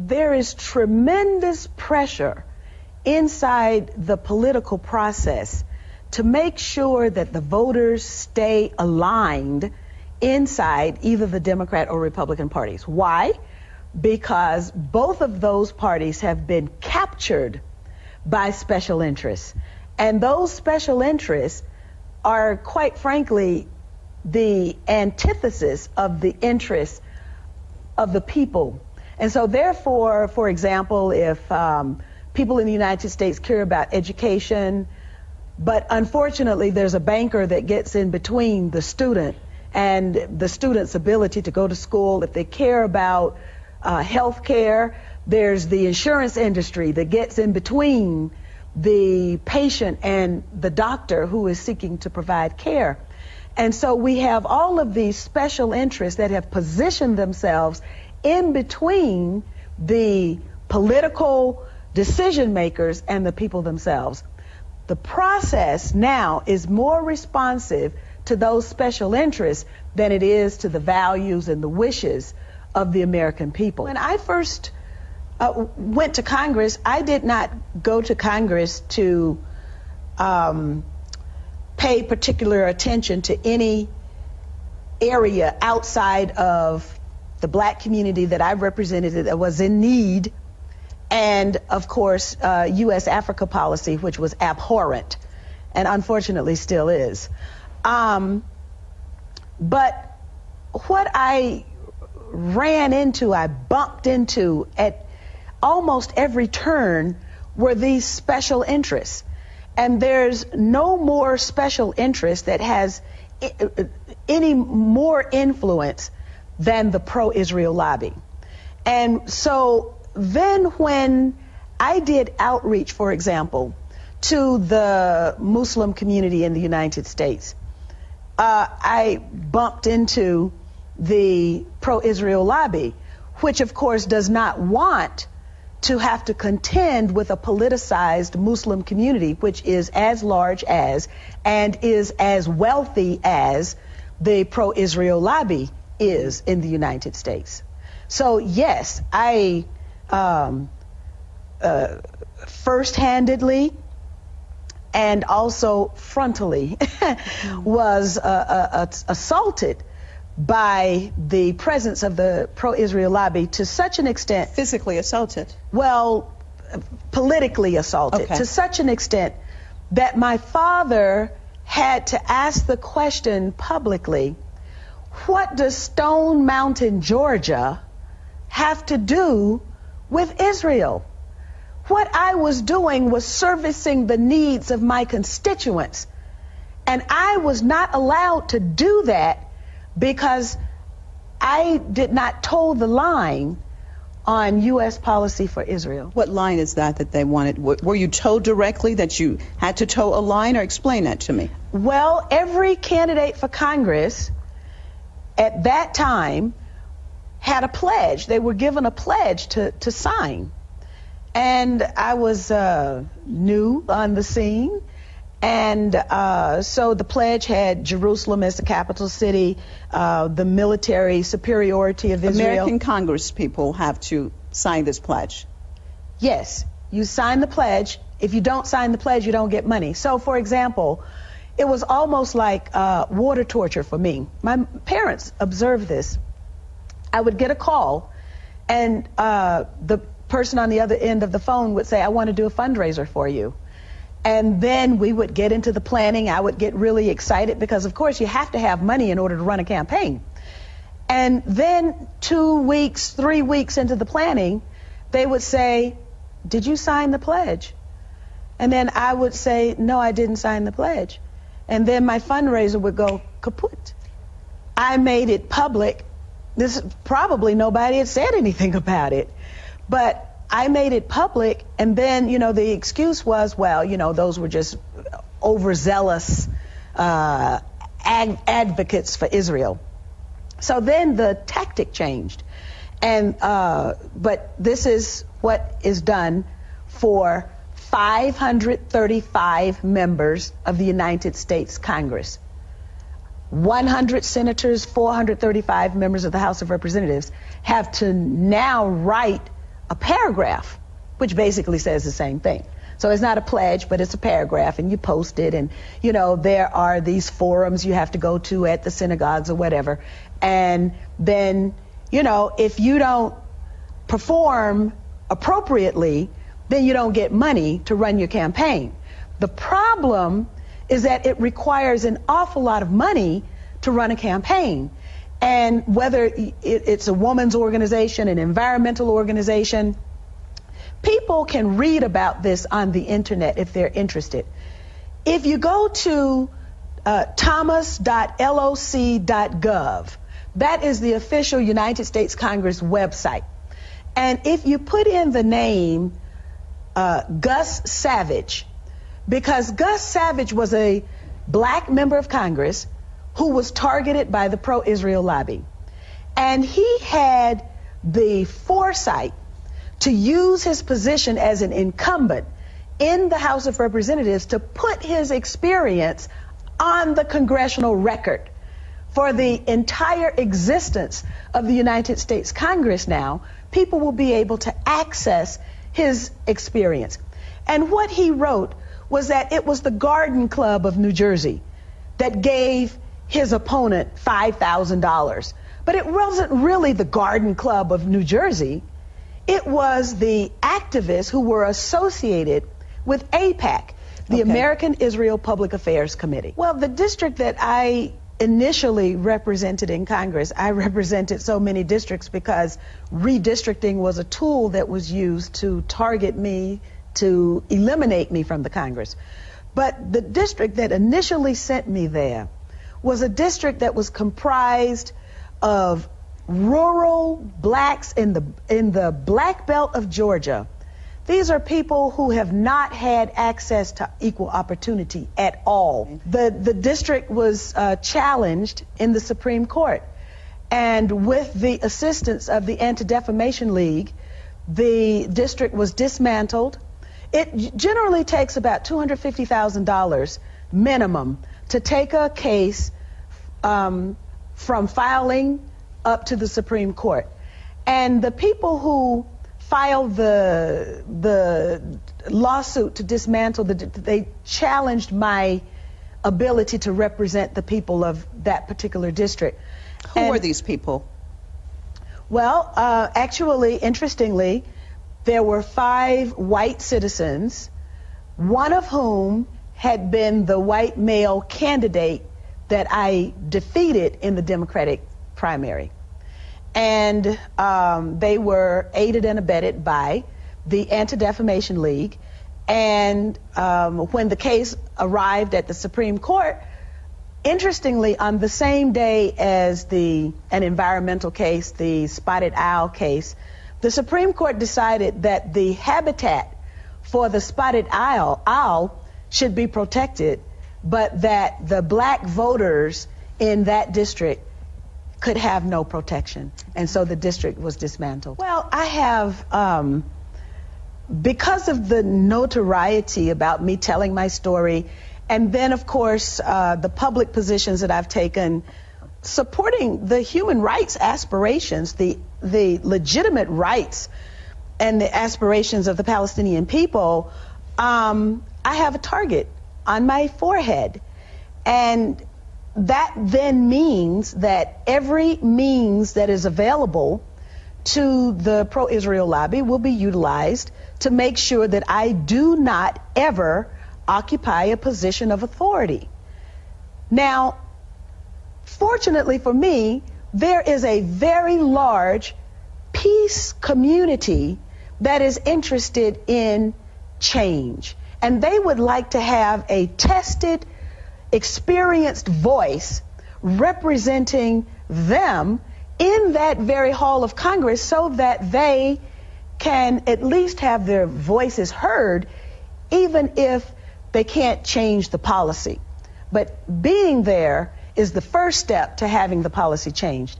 there is tremendous pressure inside the political process to make sure that the voters stay aligned inside either the Democrat or Republican parties. Why? Because both of those parties have been captured by special interests. And those special interests are, quite frankly, the antithesis of the interests of the people. And so therefore, for example, if people in the United States care about education, but unfortunately there's a banker that gets in between the student and the student's ability to go to school, if they care about health care, there's the insurance industry that gets in between the patient and the doctor who is seeking to provide care. And so we have all of these special interests that have positioned themselves in between the political decision makers and the people themselves. The process now is more responsive to those special interests than it is to the values and the wishes of the American people. When I first went to Congress, I did not go to Congress to pay particular attention to any area outside of the black community that I represented that was in need, and of course U.S. Africa policy, which was abhorrent and unfortunately still is. But what I ran into, I bumped into at almost every turn were these special interests. And there's no more special interest that has any more influence than the pro-Israel lobby. And so then when I did outreach, for example, to the Muslim community in the United States, I bumped into the pro-Israel lobby, which of course does not want to have to contend with a politicized Muslim community, which is as large as and is as wealthy as the pro-Israel lobby is in the United States. So yes, I first-handedly and also frontally was assaulted by the presence of the pro-Israel lobby to such an extent. Physically assaulted? Well, politically assaulted. Okay. To such an extent that my father had to ask the question publicly, what does Stone Mountain, Georgia have to do with Israel? What I was doing was servicing the needs of my constituents. And I was not allowed to do that because I did not toe the line on U.S. policy for Israel. What line is that they wanted? Were you told directly that you had to toe a line, or explain that to me? Well, every candidate for Congress at that time had a pledge. They were given a pledge to sign. And I was new on the scene. And so the pledge had Jerusalem as the capital city, the military superiority of Israel. American Congress people have to sign this pledge. Yes, you sign the pledge. If you don't sign the pledge, you don't get money. So, for example, it was almost like water torture for me. My parents observed this. I would get a call, and the person on the other end of the phone would say, I want to do a fundraiser for you. And then we would get into the planning. I would get really excited because, of course, you have to have money in order to run a campaign. And then 2 weeks, 3 weeks into the planning, they would say, did you sign the pledge? And then I would say, no, I didn't sign the pledge. And then my fundraiser would go kaput. I made it public. This probably nobody had said anything about it. But I made it public, and then, the excuse was, well, those were just overzealous advocates for Israel. So then the tactic changed. And but this is what is done for 535 members of the United States Congress. 100 senators, 435 members of the House of Representatives have to now write a paragraph, which basically says the same thing. So it's not a pledge, but it's a paragraph, and you post it, and there are these forums you have to go to at the synagogues or whatever, and then if you don't perform appropriately, then you don't get money to run your campaign. The problem is that it requires an awful lot of money to run a campaign. And whether it's a woman's organization, an environmental organization, people can read about this on the internet if they're interested. If you go to thomas.loc.gov, that is the official United States Congress website. And if you put in the name Gus Savage, because Gus Savage was a black member of Congress who was targeted by the pro-Israel lobby. And he had the foresight to use his position as an incumbent in the House of Representatives to put his experience on the congressional record. For the entire existence of the United States Congress now, people will be able to access his experience. And what he wrote was that it was the Garden Club of New Jersey that gave his opponent $5,000. But it wasn't really the Garden Club of New Jersey. It was the activists who were associated with AIPAC, the American Israel Public Affairs Committee. Well, the district that I initially represented in Congress, I represented so many districts because redistricting was a tool that was used to target me, to eliminate me from the Congress. But the district that initially sent me there was a district that was comprised of rural blacks in the Black Belt of Georgia. These are people who have not had access to equal opportunity at all. The district was challenged in the Supreme Court, and with the assistance of the Anti-Defamation League, the district was dismantled. It generally takes about $250,000 minimum to take a case from filing up to the Supreme Court. And the people who filed the lawsuit to dismantle, they challenged my ability to represent the people of that particular district. Who were these people? Well, actually, interestingly, there were 5 white citizens, one of whom had been the white male candidate that I defeated in the Democratic primary. And they were aided and abetted by the Anti-Defamation League. And when the case arrived at the Supreme Court, interestingly, on the same day as an environmental case, the spotted owl case, the Supreme Court decided that the habitat for the spotted owl should be protected, but that the black voters in that district could have no protection. And so the district was dismantled. Well, I have, because of the notoriety about me telling my story, and then, of course, the public positions that I've taken supporting the human rights aspirations, the legitimate rights and the aspirations of the Palestinian people, I have a target on my forehead. And that then means that every means that is available to the pro-Israel lobby will be utilized to make sure that I do not ever occupy a position of authority. Now, fortunately for me, there is a very large peace community that is interested in change. And they would like to have a tested, experienced voice representing them in that very hall of Congress so that they can at least have their voices heard, even if they can't change the policy. But being there is the first step to having the policy changed.